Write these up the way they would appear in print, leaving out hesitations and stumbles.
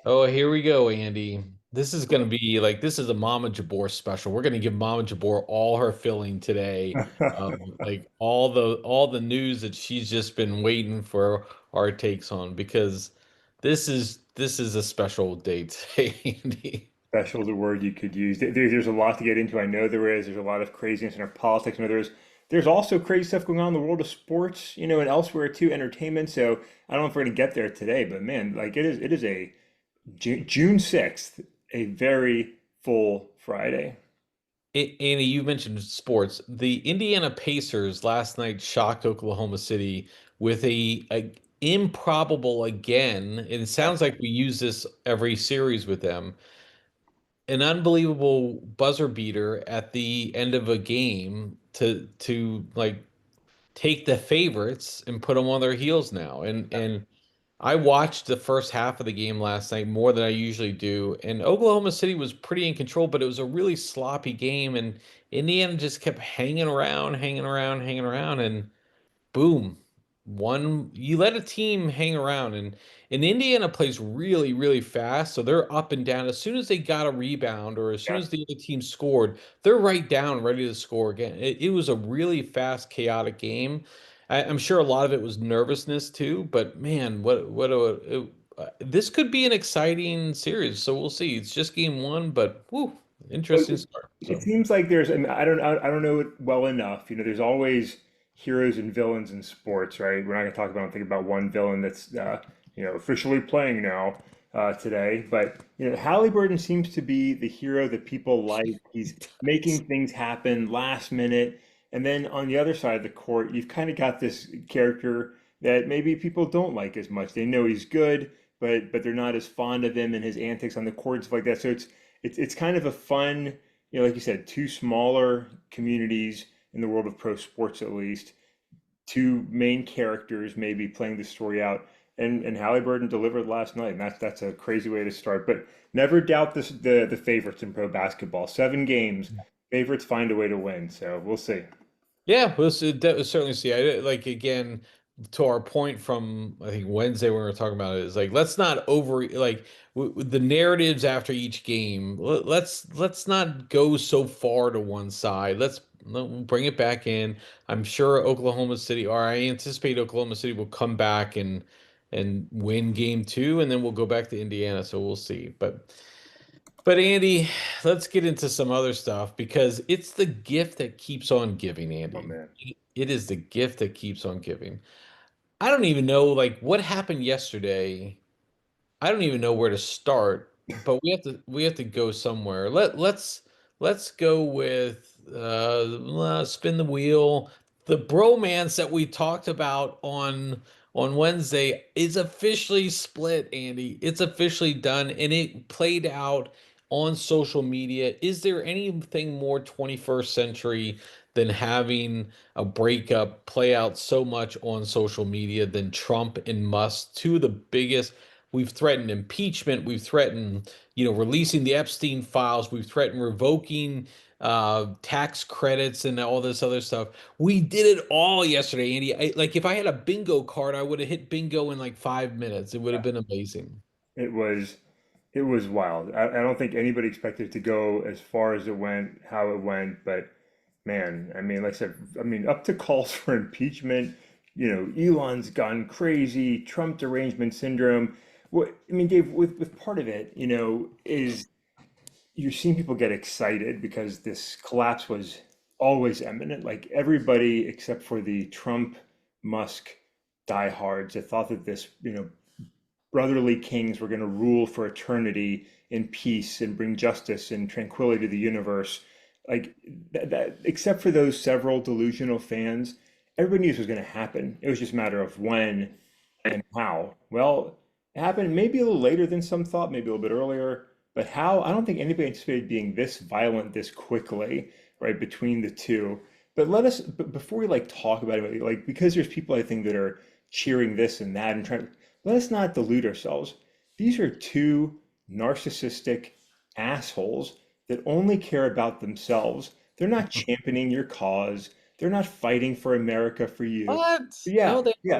Oh, here we go, Andy. This is going to be like this is a Mama Jabor special. We're going to give Mama Jabor all her filling today. Like all the news that she's just been waiting for our takes on because this is a special day today, Andy. Special is a word you could use. There's a lot to get into. I know there is. There's a lot of craziness in our politics. I know there's also crazy stuff going on in the world of sports, and elsewhere too, entertainment. So I don't know if we're gonna get there today, but man, like it is a June 6th, a very full Friday. Andy, you mentioned sports. The Indiana Pacers last night shocked Oklahoma City with a improbable again, and it sounds like we use this every series with them, an unbelievable buzzer beater at the end of a game to like take the favorites and put them on their heels now. And I watched the first half of the game last night more than I usually do, and Oklahoma City was pretty in control, but it was a really sloppy game, and Indiana just kept hanging around, hanging around, hanging around, and boom, one you let a team hang around, and Indiana plays really, really fast, so they're up and down. As soon as they got a rebound or as soon Yeah. as the other team scored, they're right down, ready to score again. It was a really fast, chaotic game. I'm sure a lot of it was nervousness too, but man, this could be an exciting series. So we'll see. It's just game one, but whew, Well, interesting start. it So. seems like there's, and I don't know it well enough. There's always heroes and villains in sports, right? We're not going to talk about think about one villain that's officially playing now today, but Halliburton seems to be the hero that people like. He's making things happen last minute, and then on the other side of the court, you've kind of got this character that maybe people don't like as much. They know he's good, but they're not as fond of him and his antics on the court and stuff like that. So it's kind of a fun, like you said, two smaller communities in the world of pro sports, at least, two main characters maybe playing the story out. And Halliburton delivered last night, and that's a crazy way to start. But never doubt the favorites in pro basketball. 7 games, favorites find a way to win. So we'll see. Yeah, certainly see. Like again to our point from I think Wednesday when we were talking about it is like let's not over like the narratives after each game. Let's not go so far to one side. Let bring it back in. I'm sure Oklahoma City, or I anticipate Oklahoma City will come back and win game two, and then we'll go back to Indiana. So we'll see. But Andy, let's get into some other stuff because it's the gift that keeps on giving, Oh Andy. man. It is the gift that keeps on giving. I don't even know like what happened yesterday. I don't even know where to start, but we have to go somewhere. Let's go with spin the wheel. The bromance that we talked about on Wednesday is officially split, Andy. It's officially done and it played out on social media. Is there anything more 21st century than having a breakup play out so much on social media than Trump and Musk, two of the biggest. We've threatened impeachment. We've threatened, releasing the Epstein files. We've threatened revoking tax credits and all this other stuff. We did it all yesterday, Andy. Like if I had a bingo card, I would have hit bingo in like 5 minutes. It would have been amazing. It was it was wild. I don't think anybody expected it to go as far as it went, how it went, but man, I mean, like I said, I mean, up to calls for impeachment, Elon's gone crazy, Trump derangement syndrome. What I mean, Dave, with part of it, is you're seeing people get excited because this collapse was always imminent. Like everybody except for the Trump Musk diehards that thought that this, brotherly kings were going to rule for eternity in peace and bring justice and tranquility to the universe. Like that except for those several delusional fans, everybody knew this was going to happen. It was just a matter of when and how. Well, it happened maybe a little later than some thought, maybe a little bit earlier, but how? I don't think anybody anticipated being this violent this quickly, right, between the two. But before we like talk about it, like because there's people I think that are cheering this and that and trying, let us not delude ourselves. These are two narcissistic assholes that only care about themselves. They're not championing your cause. They're not fighting for America for you. What? Yeah, No, they yeah,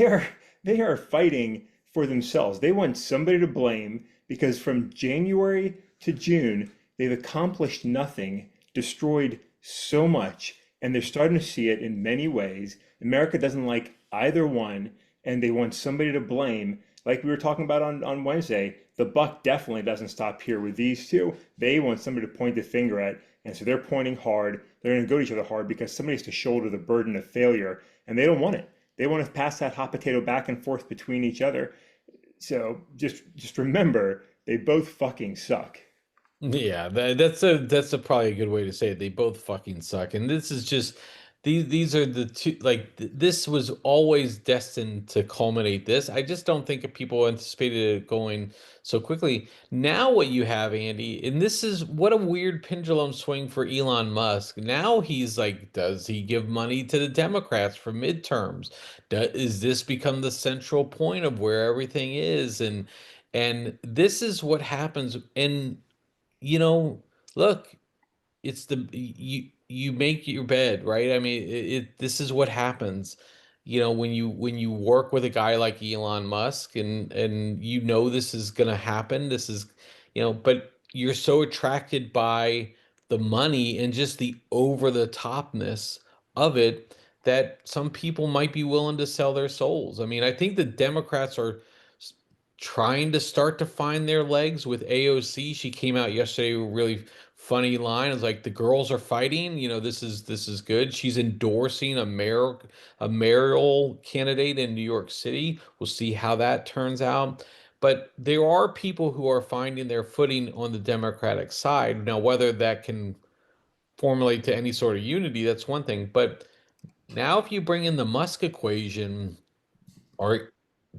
are. they are fighting for themselves. They want somebody to blame because from January to June, they've accomplished nothing, destroyed so much, and they're starting to see it in many ways. America doesn't like either one, and they want somebody to blame. Like we were talking about on Wednesday, the buck definitely doesn't stop here with these two. They want somebody to point the finger at, and so they're pointing hard. They're going to go to each other hard because somebody has to shoulder the burden of failure, and they don't want it. They want to pass that hot potato back and forth between each other. So just remember, they both fucking suck. Yeah, that's a probably a good way to say it. They both fucking suck, and this is just these are the two. Like this was always destined to culminate. This I just don't think people anticipated it going so quickly. Now what you have, Andy, and this is what a weird pendulum swing for Elon Musk. Now he's like, does he give money to the Democrats for midterms? Is this become the central point of where everything is? And this is what happens. And you know, look, it's the you make your bed, right? I mean, this is what happens, when you work with a guy like Elon Musk, and this is gonna happen. This is, but you're so attracted by the money and just the over the topness of it that some people might be willing to sell their souls. I mean, I think the Democrats are trying to start to find their legs with AOC. She came out yesterday with a really funny line. It's like the girls are fighting. This is good. She's endorsing a mayoral candidate in New York City. We'll see how that turns out. But there are people who are finding their footing on the Democratic side. Now, whether that can formulate to any sort of unity, that's one thing. But now, if you bring in the Musk equation, or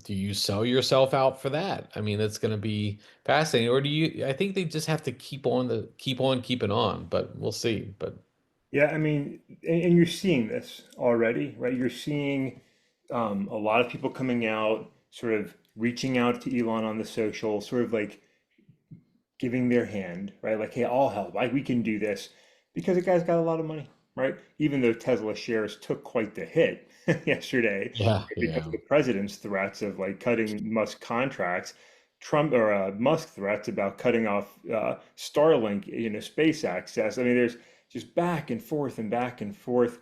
do you sell yourself out for that? I mean, it's going to be fascinating. Or do you? I think they just have to keep on keeping on. But we'll see. But Yeah, I mean, and you're seeing this already, right? You're seeing a lot of people coming out, sort of reaching out to Elon on the social, sort of like giving their hand, right? Like, hey, I'll help. We can do this because the guy's got a lot of money, right? Even though Tesla shares took quite the hit yesterday yeah, because of yeah, the president's threats of like cutting Musk contracts, Trump or Musk threats about cutting off Starlink, space access. I mean, there's just back and forth and back and forth.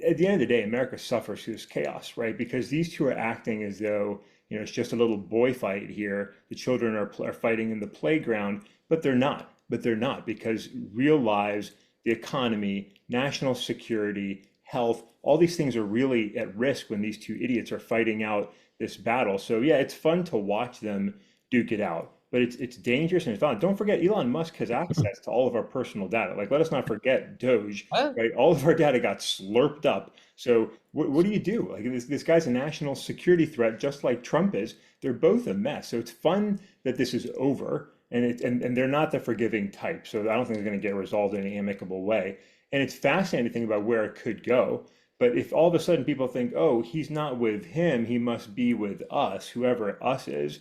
At the end of the day, America suffers through this chaos, right? Because these two are acting as though, it's just a little boy fight here. The children are fighting in the playground, but they're not. But they're not because real lives, the economy, national security, health, all these things are really at risk when these two idiots are fighting out this battle. So yeah, it's fun to watch them duke it out, but it's dangerous and it's fun. Don't forget, Elon Musk has access to all of our personal data. Like, let us not forget Doge, Huh? right? All of our data got slurped up. So what do you do? Like this guy's a national security threat, just like Trump is. They're both a mess. So it's fun that this is over, and they're not the forgiving type. So I don't think it's going to get resolved in an amicable way. And it's fascinating to think about where it could go. But if all of a sudden people think, oh, he's not with him, he must be with us, whoever us is.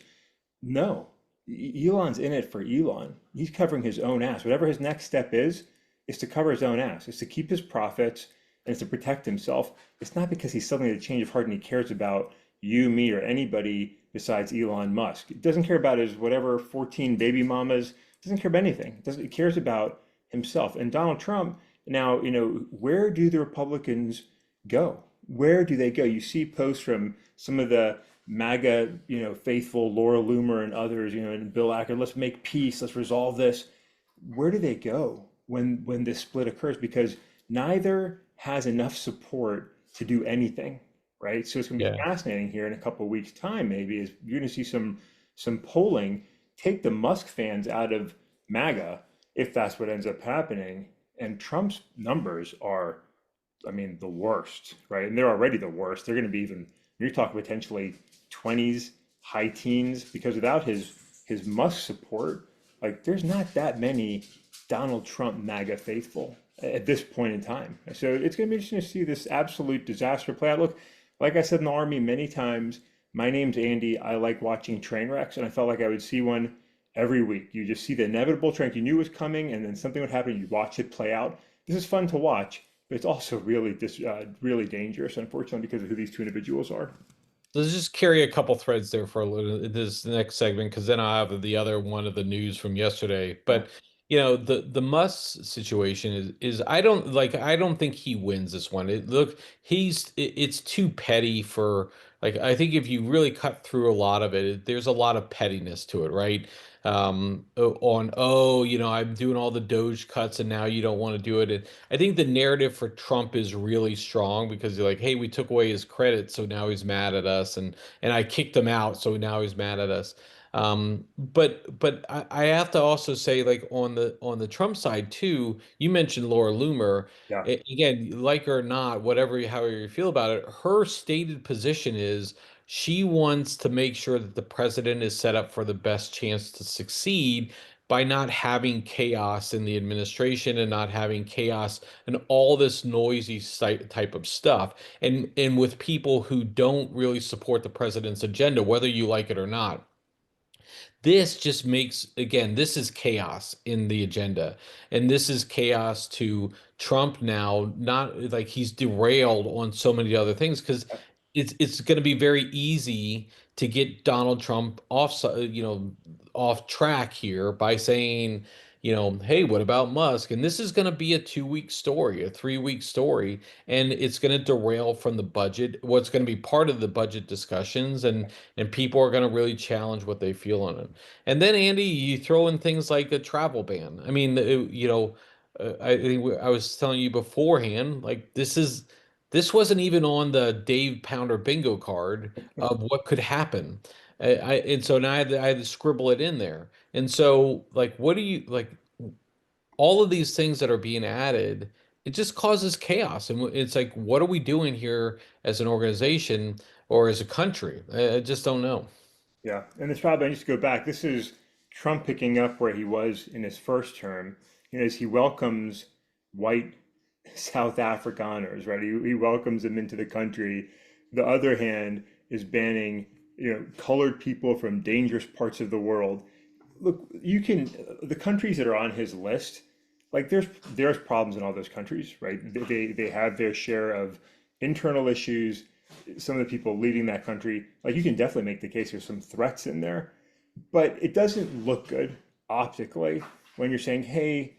No, Elon's in it for Elon. He's covering his own ass. Whatever his next step is to cover his own ass. It's to keep his profits and it's to protect himself. It's not because he's suddenly a change of heart and he cares about you, me, or anybody besides Elon Musk. He doesn't care about his whatever 14 baby mamas. Doesn't care about anything. He cares about himself. And Donald Trump, now, where do the Republicans go? Where do they go? You see posts from some of the MAGA, faithful, Laura Loomer and others, and Bill Acker, let's make peace, let's resolve this. Where do they go when this split occurs? Because neither has enough support to do anything, right? So it's going to be yeah. fascinating here in a couple of weeks' time. Maybe is you're going to see some polling take the Musk fans out of MAGA if that's what ends up happening. And Trump's numbers are, I mean, the worst, right? And they're already the worst. They're going to be even, you're talking potentially 20s, high teens, because without his Musk support, like there's not that many Donald Trump MAGA faithful at this point in time. So it's going to be interesting to see this absolute disaster play out. Look, like I said in the Army many times, my name's Andy. I like watching train wrecks, and I felt like I would see one every week. You just see the inevitable train you knew was coming, and then something would happen. You watch it play out. This is fun to watch, but it's also really dangerous, unfortunately, because of who these two individuals are. let's just carry a couple threads there for a little this next segment, because then I'll have the other one of the news from yesterday. Yeah, But the Musk situation is I don't think he wins this one. It's too petty for like I think if you really cut through a lot of it, there's a lot of pettiness to it, right? I'm doing all the Doge cuts and now you don't want to do it. And I think the narrative for Trump is really strong because you're like, hey, we took away his credit, so now he's mad at us, and I kicked him out, so now he's mad at us. But I have to also say, like on the Trump side too, you mentioned Laura Loomer. yeah, Again, like her or not, however you feel about it, her stated position is she wants to make sure that the president is set up for the best chance to succeed by not having chaos in the administration and not having chaos and all this noisy type of stuff. And with people who don't really support the president's agenda, whether you like it or not. This just makes, again, this is chaos in the agenda. And this is chaos to Trump now, not like he's derailed on so many other things because it's going to be very easy to get Donald Trump off track here by saying, hey, what about Musk? And this is going to be a 2 week story, a 3 week story, and it's going to derail from the budget, what's going to be part of the budget discussions, and people are going to really challenge what they feel on it. And then Andy, you throw in things like a travel ban. I mean, I think I was telling you beforehand, like this wasn't even on the Dave Pounder bingo card of what could happen. And so now I had to scribble it in there. And so, like, what do you like? All of these things that are being added, it just causes chaos. And it's like, what are we doing here as an organization or as a country? I just don't know. yeah. And this probably, just to go back, this is Trump picking up where he was in his first term, as he welcomes white South Afrikaners, right? He welcomes them into the country. The other hand is banning, colored people from dangerous parts of the world. Look, the countries that are on his list, like there's problems in all those countries, right? They have their share of internal issues. Some of the people leading that country, like you can definitely make the case there's some threats in there, but it doesn't look good optically when you're saying, hey,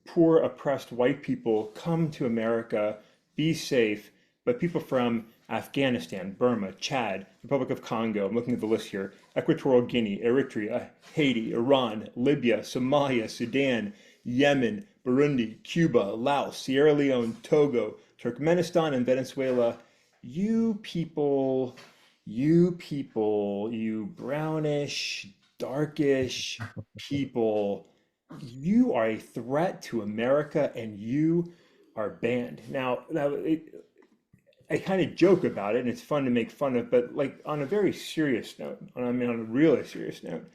poor oppressed white people come to America, be safe, but people from Afghanistan, Burma, Chad, Republic of Congo, I'm looking at the list here, Equatorial Guinea, Eritrea, Haiti, Iran, Libya, Somalia, Sudan, Yemen, Burundi, Cuba, Laos, Sierra Leone, Togo, Turkmenistan, and Venezuela. You people, you brownish, darkish people, you are a threat to America and you are banned. I kind of joke about it and it's fun to make fun of, but like on a very serious note, on a really serious note,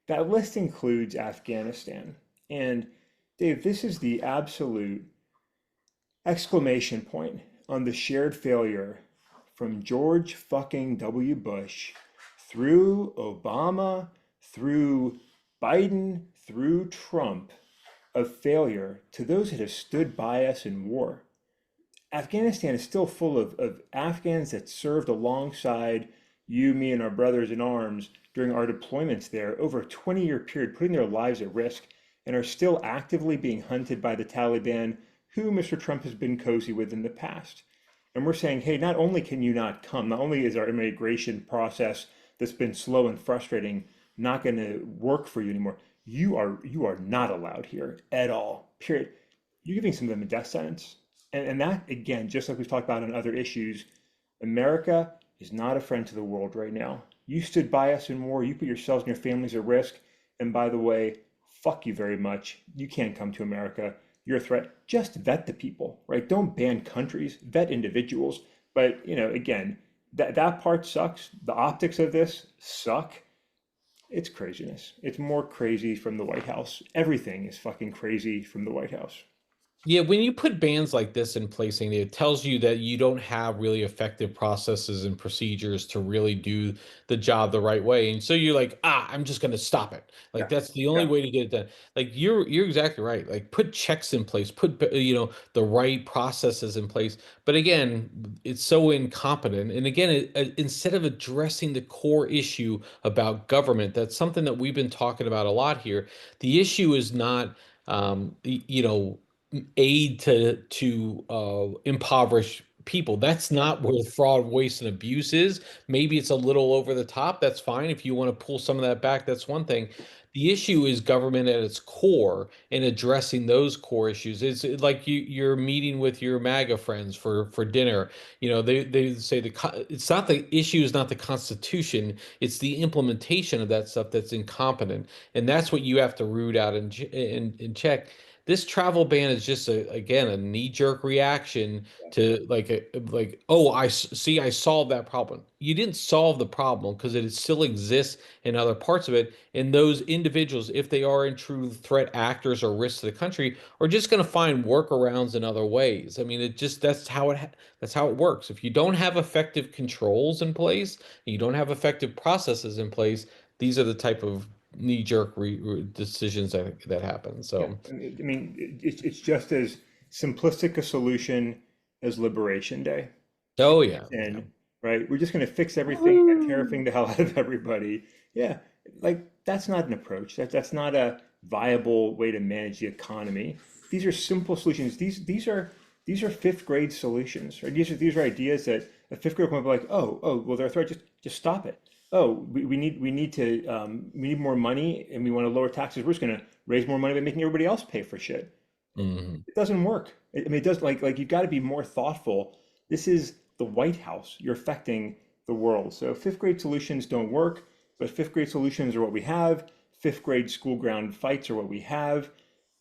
that list includes Afghanistan. And Dave, this is the absolute exclamation point on the shared failure from George fucking W. Bush through Obama, through Biden, through Trump, of failure to those that have stood by us in war. Afghanistan is still full of Afghans that served alongside you, me, and our brothers in arms during our deployments there over a 20-year period, putting their lives at risk, and are still actively being hunted by the Taliban, who Mr. Trump has been cozy with in the past. And we're saying, hey, not only can you not come, not only is our immigration process that's been slow and frustrating not going to work for you anymore, you are not allowed here at all. Period. You're giving some of them a death sentence. And that, again, just like we've talked about on other issues, America is not a friend to the world right now. You stood by us in war. You put yourselves and your families at risk. And by the way, fuck you very much. You can't come to America. You're a threat. Just vet the people, right? Don't ban countries, vet individuals. But, again, that part sucks. The optics of this suck. It's craziness. It's more crazy from the White House. Everything is fucking crazy from the White House. Yeah, when you put bans like this in place, and it tells you that you don't have really effective processes and procedures to really do the job the right way. And so you're like, I'm just going to stop it. Like Yeah, that's the only yeah, way to get it done. Like you're exactly right. Like put checks in place, put the right processes in place. But again, it's so incompetent. And again, instead of addressing the core issue about government, that's something that we've been talking about a lot here. The issue is not aid to impoverish people. That's not where fraud, waste, and abuse is. Maybe it's a little over the top. That's fine. If you want to pull some of that back, that's one thing. The issue is government at its core and addressing those core issues. It's like you're meeting with your MAGA friends for dinner. They say it's not the issue is not the Constitution. It's the implementation of that stuff that's incompetent, and that's what you have to root out and check. This travel ban is just again a knee-jerk reaction to oh, see, I solved that problem. You didn't solve the problem because it still exists in other parts of it, and those individuals, if they are in true threat actors or risks to the country, are just going to find workarounds in other ways. I mean, that's how it works. If you don't have effective controls in place, and you don't have effective processes in place, these are the type of knee-jerk decisions that happen. yeah. So, I mean, it's just as simplistic a solution as Liberation Day. oh yeah, yeah. And right, we're just going to fix everything by Woo! tariffing the hell out of everybody. Yeah, like that's not an approach. That's not a viable way to manage the economy. These are simple solutions. These are fifth grade solutions, right? These are ideas that a fifth grader might be like, oh, well, they're a threat. Just stop it. Oh, we need more money and we want to lower taxes. We're just going to raise more money by making everybody else pay for shit. Mhm. It doesn't work. I mean, it does like you've got to be more thoughtful. This is the White House. You're affecting the world. So fifth grade solutions don't work, but fifth grade solutions are what we have. Fifth grade school ground fights are what we have.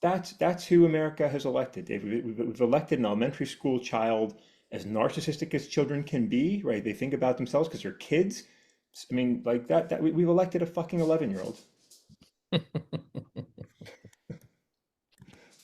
That's who America has elected, Dave. We've elected an elementary school child as narcissistic as children can be, right? They think about themselves because they're kids. I mean, like we've elected a fucking 11-year-old.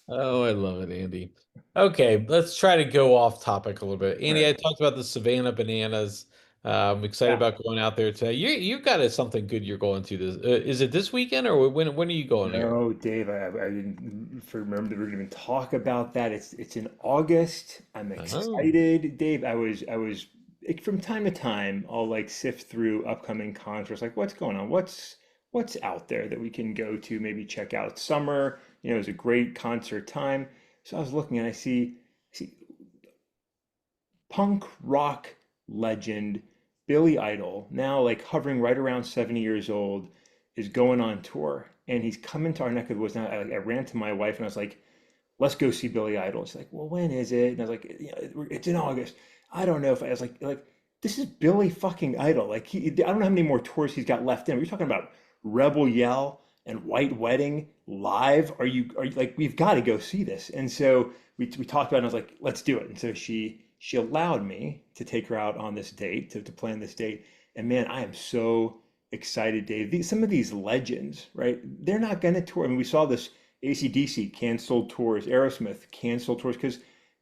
Oh, I love it, Andy. Okay, let's try to go off topic a little bit. All Andy, right. I talked about the Savannah Bananas. I'm excited Yeah. about going out there today. You've got something good you're going to this. Is it this weekend or when are you going here? No, Dave, I didn't remember that we are going to even talk about that. It's in August. I'm Oh, excited, Dave. I was from time to time I'll like sift through upcoming concerts, like what's going on, what's out there that we can go to, maybe check out. Summer, is a great concert time. So I was looking and I see punk rock legend Billy Idol, now like hovering right around 70 years old, is going on tour and he's coming to our neck of the woods. Now I ran to my wife and I was like, let's go see Billy Idol. She's like, well, when is it? And I was like, it's in August. I don't know if I was like, this is Billy fucking Idol. Like I don't know how many more tours he's got left in. We're talking about Rebel Yell and White Wedding live. Are you like, we've got to go see this. And so we talked about it and I was like, let's do it. And so she allowed me to take her out on this date, to plan this date. And man, I am so excited, Dave. Some of these legends, right? They're not going to tour. I mean, we saw this AC/DC canceled tours, Aerosmith canceled tours because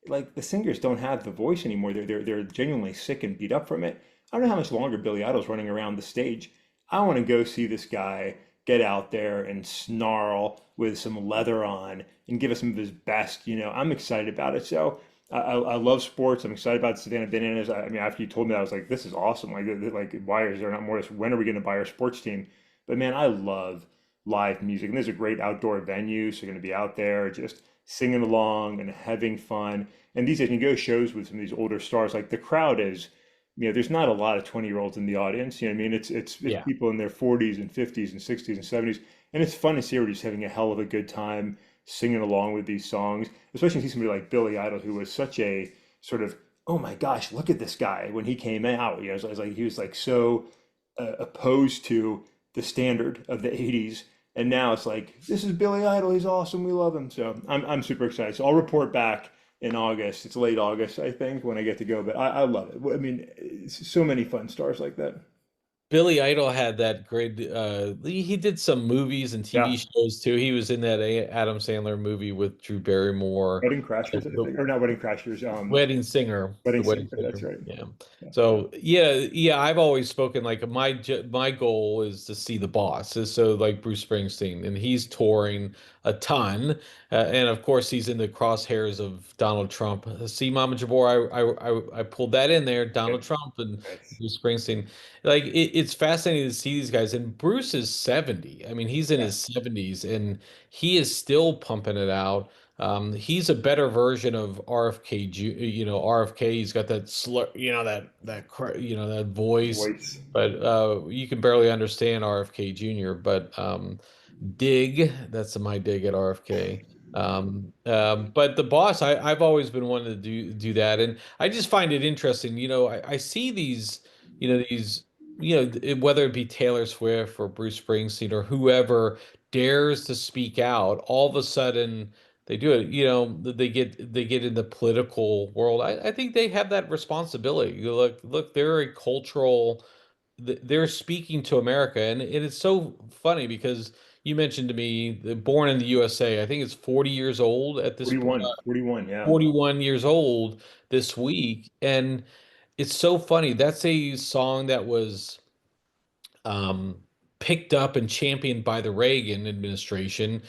like the singers don't have the voice anymore. They're genuinely sick and beat up from it. I don't know how much longer Billy Idol's running around the stage. I want to go see this guy get out there and snarl with some leather on and give us some of his best. I'm excited about it. So I love sports. I'm excited about Savannah Bananas. I mean, after you told me that, I was like, this is awesome. Like, why is there not more? When are we going to buy our sports team? But man, I love live music, and there's a great outdoor venue, so you're going to be out there just singing along and having fun. And these days, you go to shows with some of these older stars, like the crowd is, there's not a lot of 20-year-olds in the audience. You know what I mean? It's yeah. people in their 40s and 50s and 60s and 70s, and it's fun to see everybody just having a hell of a good time singing along with these songs, especially see somebody like Billy Idol, who was such a sort of, oh my gosh, look at this guy when he came out. It's like he was like so opposed to the standard of the 80s. And now it's like, this is Billy Idol. He's awesome. We love him. So I'm super excited. So I'll report back in August. It's late August, I think, when I get to go. But I love it. I mean, so many fun stars like that. Billy Idol had that great. He did some movies and TV Yeah, shows too. He was in that Adam Sandler movie with Drew Barrymore, Wedding Crashers, I the think, or not Wedding Crashers. Wedding Singer, Wedding the Wedding Singer. That's Singer. right. Yeah. Yeah, So yeah, yeah. I've always spoken like my goal is to see the boss. So like Bruce Springsteen, and he's touring a ton, and of course he's in the crosshairs of Donald Trump. See, Mama Jabor, I pulled that in there. Donald good. Trump and Nice. Bruce Springsteen. Like it's fascinating to see these guys. And Bruce is 70. I mean, he's in Yeah, his 70s, and he is still pumping it out. He's a better version of RFK. RFK. He's got that slur, that voice, voice. but you can barely understand RFK Jr. But dig, that's my dig at RFK. But the boss, I've always been wanting to do that, and I just find it interesting. I see these, these, whether it be Taylor Swift or Bruce Springsteen or whoever dares to speak out, all of a sudden they do it. They get in the political world. I think they have that responsibility. Look, they're a cultural. They're speaking to America, and it's so funny because you mentioned to me born in the USA. I think it's 40 years old at this point, 41, 41. Yeah, 41 years old this week, and it's so funny. That's a song that was um, picked up and championed by the Reagan administration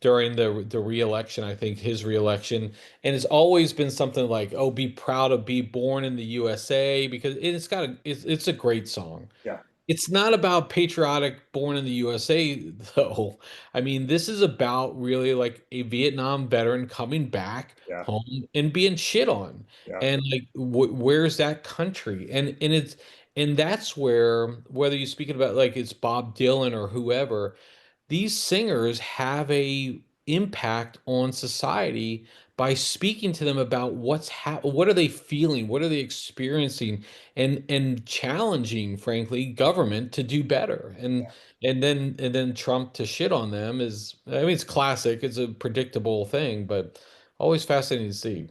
during the reelection. I think his reelection, and it's always been something like, "Oh, be proud to be born in the USA," because it's a great song. yeah, It's not about patriotic born in the USA, though. I mean, this is about really like a Vietnam veteran coming back yeah, home and being shit on. yeah. And like, where's that country? And that's where, whether you're speaking about like it's Bob Dylan or whoever, these singers have a impact on society by speaking to them about what are they feeling, what are they experiencing, and challenging, frankly, government to do better. And then Trump to shit on them is, I mean, it's classic, it's a predictable thing, but always fascinating to see.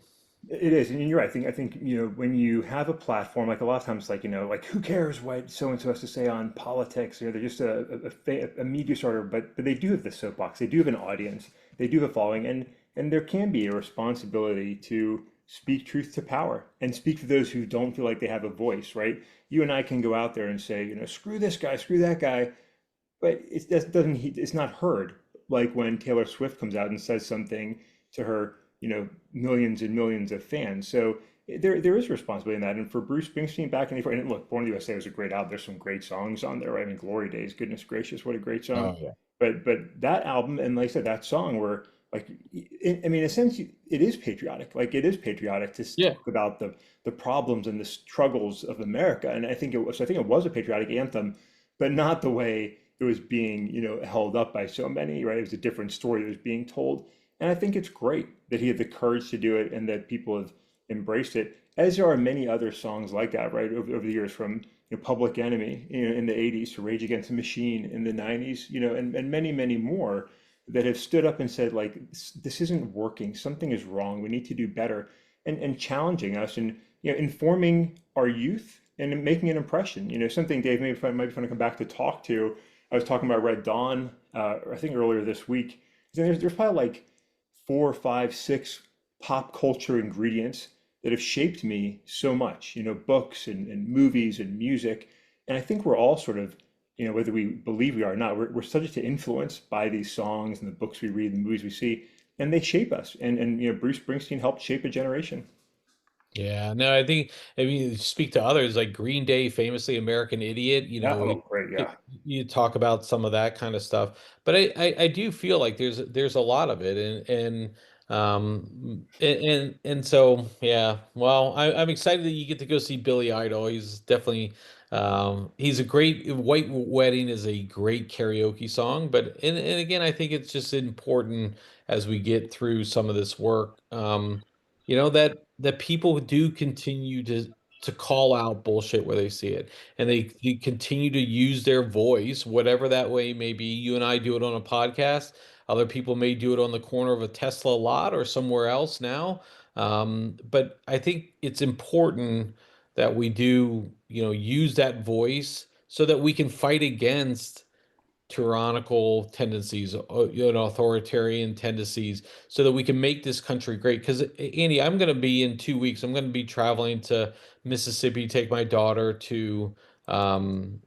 It is, and you're right. I think when you have a platform, like a lot of times, like like who cares what so and so has to say on politics? They're just a media starter, but they do have the soapbox. They do have an audience. They do have a following, and there can be a responsibility to speak truth to power and speak to those who don't feel like they have a voice. Right? You and I can go out there and say, screw this guy, screw that guy, but it's not heard. Like when Taylor Swift comes out and says something to her, millions and millions of fans. So there is responsibility in that. And for Bruce Springsteen back in the and look, Born in the USA was a great album. There's some great songs on there, right? I mean, Glory Days, goodness gracious, what a great song. Oh yeah. But that album, and like I said, that song where like I mean, in a sense, it is patriotic. Like it is patriotic to Yeah. talk about the problems and the struggles of America. And I think it was a patriotic anthem, but not the way it was being, held up by so many, right? It was a different story that was being told. And I think it's great that he had the courage to do it and that people have embraced it, as there are many other songs like that, right? Over the years, from Public Enemy, in the 80s, to Rage Against the Machine in the 90s, and many, many more that have stood up and said, like, this isn't working, something is wrong, we need to do better, and challenging us and informing our youth and making an impression. Something Dave might be fun to come back to talk to. I was talking about Red Dawn, I think earlier this week. There's probably like 4, 5, 6 pop culture ingredients that have shaped me so much, books and movies and music. And I think we're all sort of, whether we believe we are or not, we're subject to influence by these songs and the books we read, the movies we see, and they shape us. And Bruce Springsteen helped shape a generation. Yeah, no, I mean, you speak to others like Green Day, famously American Idiot, Yeah. Oh, great. you, Yeah. you talk about some of that kind of stuff. But I do feel like there's a lot of it, and so yeah. Well, I'm excited that you get to go see Billy Idol. He's definitely he's a great White Wedding is a great karaoke song, but and again, I think it's just important as we get through some of this work. That people do continue to call out bullshit where they see it, and they continue to use their voice, whatever that way may be. You and I do it on a podcast. Other people may do it on the corner of a Tesla lot or somewhere else now. But I think it's important. that we do, use that voice so that we can fight against tyrannical tendencies, authoritarian tendencies, so that we can make this country great. Because Andy, I'm going to be in 2 weeks. I'm going to be traveling to Mississippi, take my daughter um,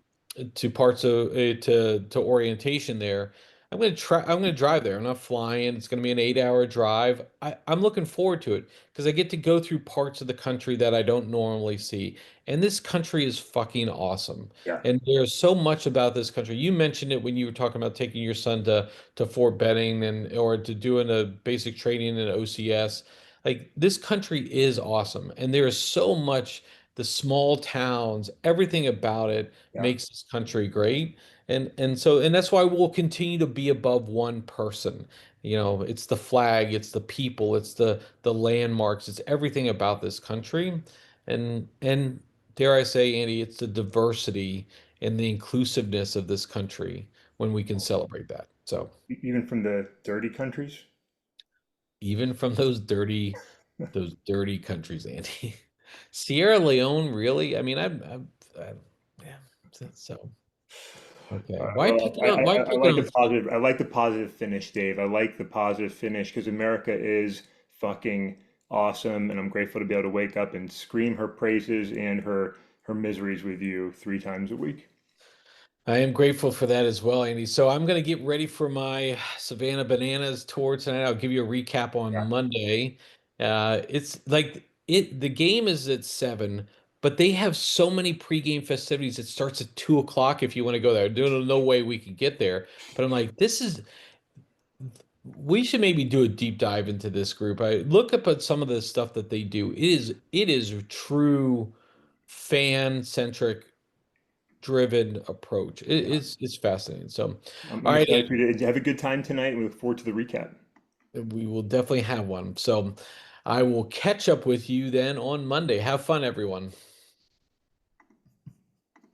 to parts of to orientation there. I'm going to try. I'm going to drive there. I'm not flying. It's going to be an 8-hour drive. I'm looking forward to it because I get to go through parts of the country that I don't normally see. And this country is fucking awesome. Yeah, And there's so much about this country. You mentioned it when you were talking about taking your son to Fort Benning and or to doing a basic training in OCS. Like this country is awesome, and there is so much. The small towns, everything about it yeah, makes this country great. And that's why we'll continue to be above one person. It's the flag, it's the people, it's the landmarks, it's everything about this country. And dare I say, Andy, it's the diversity and the inclusiveness of this country when we can celebrate that. So even from the dirty countries. even from those dirty countries, Andy. Sierra Leone, really? I mean, yeah. So okay. Why Well, picking on? Why I picking like on? the positive. I like the positive finish, Dave. I like the positive finish because America is fucking awesome, and I'm grateful to be able to wake up and scream her praises and her miseries with you 3 times a week. I am grateful for that as well, Andy. So I'm going to get ready for my Savannah Bananas tour tonight. I'll give you a recap on Yeah. Monday. It's like it. The game is at 7, but they have so many pregame festivities. It starts at 2 o'clock if you want to go there. There's no way we could get there. But I'm like, this is. We should maybe do a deep dive into this group. I look up at some of the stuff that they do. It is a true fan centric driven approach. Yeah. It's fascinating. So, I'm all right, excited for you to have a good time tonight and we look forward to the recap. we will definitely have one. So, I will catch up with you then on Monday. Have fun, everyone.